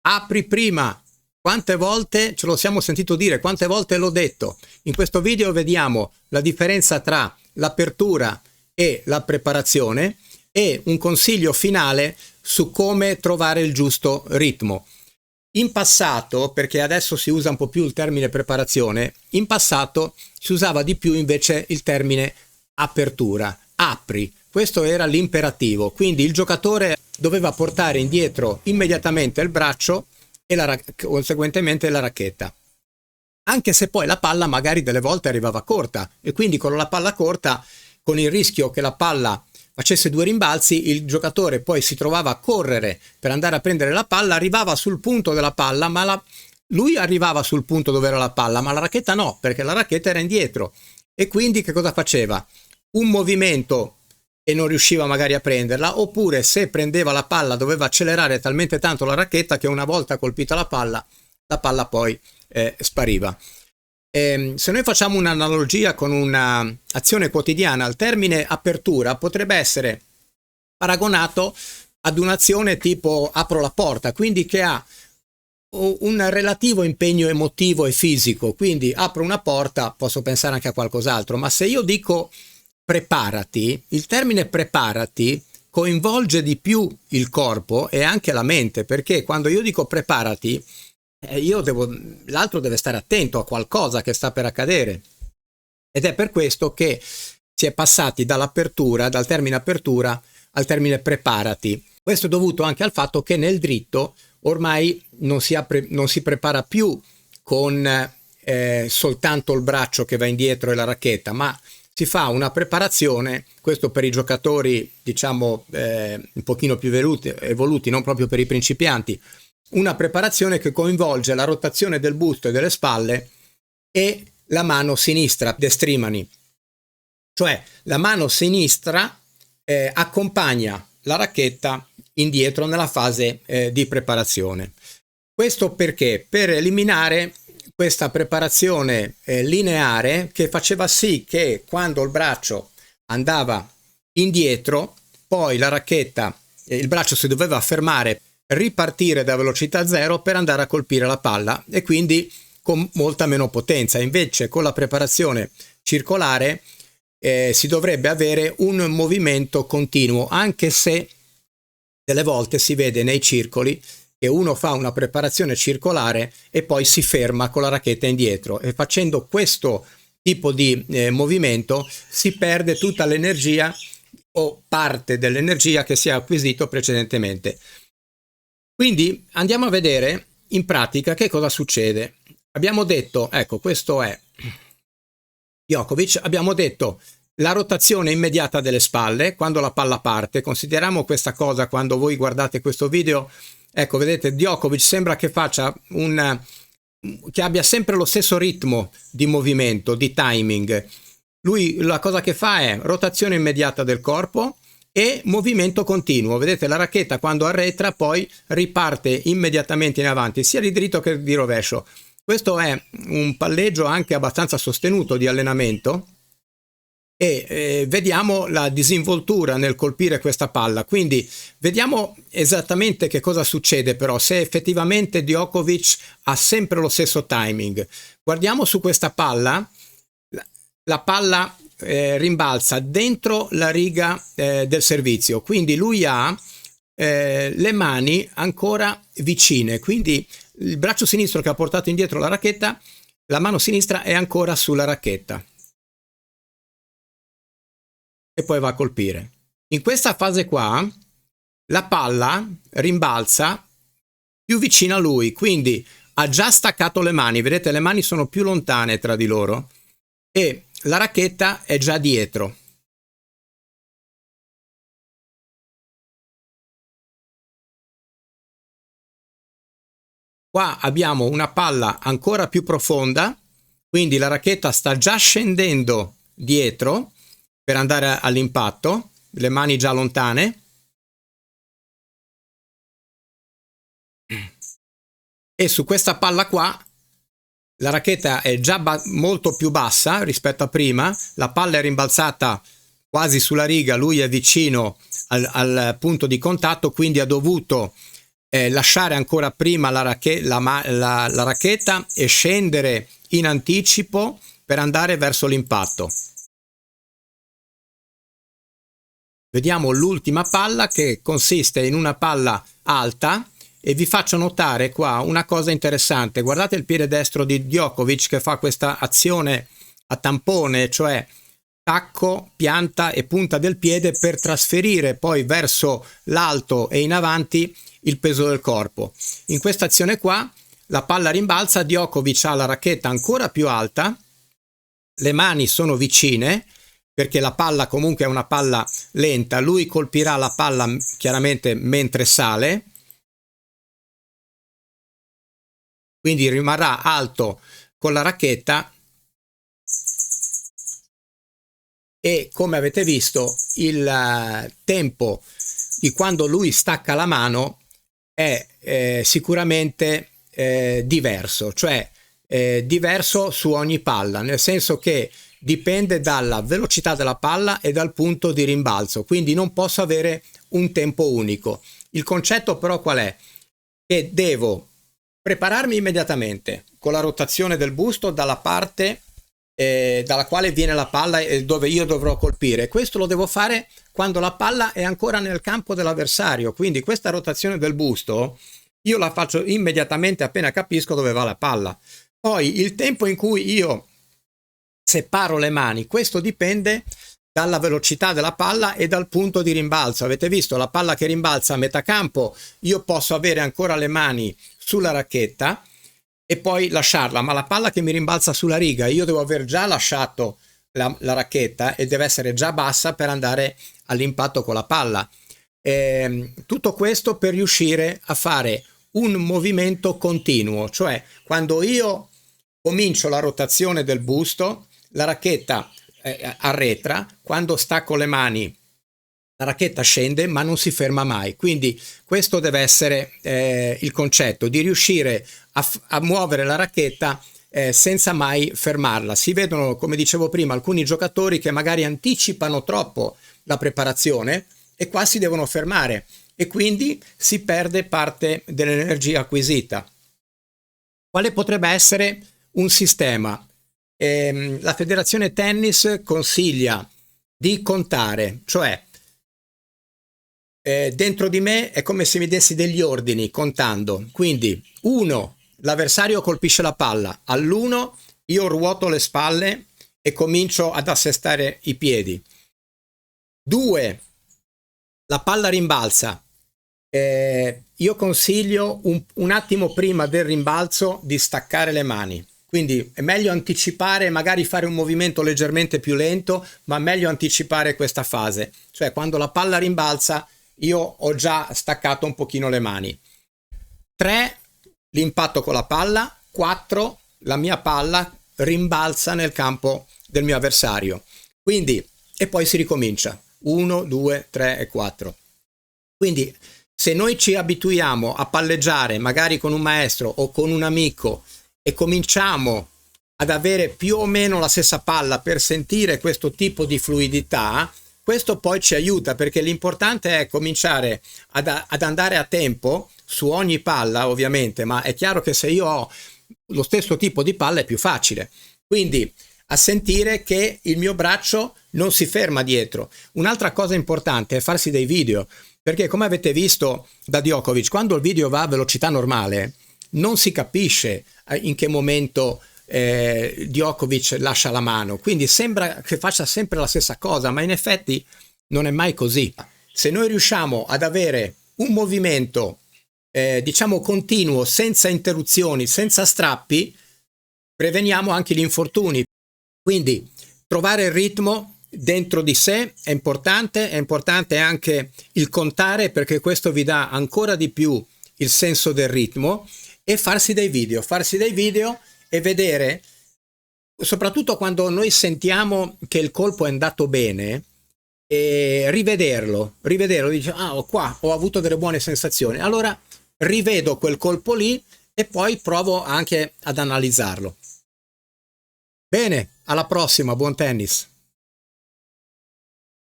apri prima. Quante volte ce lo siamo sentito dire, quante volte l'ho detto. In questo video vediamo la differenza tra l'apertura e la preparazione e un consiglio finale su come trovare il giusto ritmo. In passato, perché adesso si usa un po' più il termine preparazione, in passato si usava di più invece il termine apertura, apri. Questo era l'imperativo, quindi il giocatore doveva portare indietro immediatamente il braccio e conseguentemente la racchetta. Anche se poi la palla magari delle volte arrivava corta e quindi con la palla corta, con il rischio che la palla facesse due rimbalzi, il giocatore poi si trovava a correre per andare a prendere la palla, arrivava sul punto della palla, ma lui arrivava sul punto dove era la palla, ma la racchetta no, perché la racchetta era indietro. E quindi che cosa faceva? Un movimento e non riusciva magari a prenderla, oppure se prendeva la palla doveva accelerare talmente tanto la racchetta che una volta colpita la palla poi spariva. Se noi facciamo un'analogia con un'azione quotidiana, il termine apertura potrebbe essere paragonato ad un'azione tipo apro la porta, quindi che ha un relativo impegno emotivo e fisico, quindi apro una porta, posso pensare anche a qualcos'altro, ma se io dico preparati, il termine preparati coinvolge di più il corpo e anche la mente, perché quando io dico preparati, l'altro deve stare attento a qualcosa che sta per accadere, ed è per questo che si è passati dall'apertura, dal termine apertura al termine preparati. Questo è dovuto anche al fatto che nel dritto ormai non si prepara più con soltanto il braccio che va indietro e la racchetta, ma si fa una preparazione, questo per i giocatori diciamo un pochino più evoluti, non proprio per i principianti, una preparazione che coinvolge la rotazione del busto e delle spalle e la mano sinistra, destrimani, cioè la mano sinistra accompagna la racchetta indietro nella fase di preparazione. Questo perché? Per eliminare questa preparazione lineare che faceva sì che quando il braccio andava indietro, poi la racchetta, il braccio si doveva fermare, ripartire da velocità zero per andare a colpire la palla e quindi con molta meno potenza. Invece con la preparazione circolare si dovrebbe avere un movimento continuo, anche se delle volte si vede nei circoli che uno fa una preparazione circolare e poi si ferma con la racchetta indietro, e facendo questo tipo di movimento si perde tutta l'energia o parte dell'energia che si è acquisito precedentemente. Quindi andiamo a vedere in pratica che cosa succede. Abbiamo detto, ecco, questo è Djokovic, abbiamo detto la rotazione immediata delle spalle quando la palla parte. Consideriamo questa cosa quando voi guardate questo video. Ecco, vedete, Djokovic sembra che che abbia sempre lo stesso ritmo di movimento, di timing. Lui la cosa che fa è rotazione immediata del corpo e movimento continuo. Vedete, la racchetta quando arretra poi riparte immediatamente in avanti, sia di dritto che di rovescio. Questo è un palleggio anche abbastanza sostenuto di allenamento, e vediamo la disinvoltura nel colpire questa palla. Quindi vediamo esattamente che cosa succede, però se effettivamente Djokovic ha sempre lo stesso timing. Guardiamo su questa palla, la palla rimbalza dentro la riga del servizio, quindi lui ha le mani ancora vicine, quindi il braccio sinistro che ha portato indietro la racchetta, la mano sinistra è ancora sulla racchetta e poi va a colpire. In questa fase qua la palla rimbalza più vicina a lui, quindi ha già staccato le mani, vedete, le mani sono più lontane tra di loro e la racchetta è già dietro. Qua abbiamo una palla ancora più profonda, quindi la racchetta sta già scendendo dietro per andare all'impatto, le mani già lontane. E su questa palla qua la racchetta è già molto più bassa rispetto a prima, la palla è rimbalzata quasi sulla riga, lui è vicino al punto di contatto, quindi ha dovuto lasciare ancora prima la racchetta e scendere in anticipo per andare verso l'impatto. Vediamo l'ultima palla, che consiste in una palla alta, e vi faccio notare qua una cosa interessante. Guardate il piede destro di Djokovic che fa questa azione a tampone, cioè tacco, pianta e punta del piede per trasferire poi verso l'alto e in avanti il peso del corpo. In questa azione qua la palla rimbalza, Djokovic ha la racchetta ancora più alta, le mani sono vicine perché la palla comunque è una palla lenta, lui colpirà la palla chiaramente mentre sale, quindi rimarrà alto con la racchetta, e come avete visto il tempo di quando lui stacca la mano è sicuramente diverso, cioè diverso su ogni palla, nel senso che dipende dalla velocità della palla e dal punto di rimbalzo, quindi non posso avere un tempo unico. Il concetto però qual è? Che devo prepararmi immediatamente con la rotazione del busto dalla parte dalla quale viene la palla e dove io dovrò colpire. Questo lo devo fare quando la palla è ancora nel campo dell'avversario, quindi questa rotazione del busto io la faccio immediatamente appena capisco dove va la palla. Poi il tempo in cui io separo le mani, questo dipende dalla velocità della palla e dal punto di rimbalzo. Avete visto la palla che rimbalza a metà campo, io posso avere ancora le mani sulla racchetta e poi lasciarla, ma la palla che mi rimbalza sulla riga io devo aver già lasciato la racchetta e deve essere già bassa per andare all'impatto con la palla. Tutto questo per riuscire a fare un movimento continuo, cioè quando io comincio la rotazione del busto la racchetta arretra, quando stacco le mani la racchetta scende ma non si ferma mai, quindi questo deve essere il concetto di riuscire a muovere la racchetta senza mai fermarla. Si vedono, come dicevo prima, alcuni giocatori che magari anticipano troppo la preparazione e qua si devono fermare e quindi si perde parte dell'energia acquisita. Quale potrebbe essere un sistema? La Federazione Tennis consiglia di contare, cioè dentro di me è come se mi dessi degli ordini contando, quindi 1, l'avversario colpisce la palla, all'1 io ruoto le spalle e comincio ad assestare i piedi, 2, la palla rimbalza, io consiglio un attimo prima del rimbalzo di staccare le mani, quindi è meglio anticipare, magari fare un movimento leggermente più lento, ma meglio anticipare questa fase, cioè quando la palla rimbalza io ho già staccato un pochino le mani. 3, l'impatto con la palla. 4, la mia palla rimbalza nel campo del mio avversario. Quindi, e poi si ricomincia. 1, 2, 3 e 4. Quindi, se noi ci abituiamo a palleggiare, magari con un maestro o con un amico, e cominciamo ad avere più o meno la stessa palla per sentire questo tipo di fluidità, questo poi ci aiuta, perché l'importante è cominciare ad andare a tempo su ogni palla, ovviamente, ma è chiaro che se io ho lo stesso tipo di palla è più facile. Quindi a sentire che il mio braccio non si ferma dietro. Un'altra cosa importante è farsi dei video, perché come avete visto da Djokovic, quando il video va a velocità normale non si capisce in che momento Djokovic lascia la mano, quindi sembra che faccia sempre la stessa cosa, ma in effetti non è mai così. Se noi riusciamo ad avere un movimento diciamo continuo, senza interruzioni, senza strappi, preveniamo anche gli infortuni. Quindi trovare il ritmo dentro di sé è importante anche il contare, perché questo vi dà ancora di più il senso del ritmo, e farsi dei video e vedere, soprattutto quando noi sentiamo che il colpo è andato bene, e rivederlo, dice qua ho avuto delle buone sensazioni, allora rivedo quel colpo lì e poi provo anche ad analizzarlo. Bene, alla prossima, buon tennis.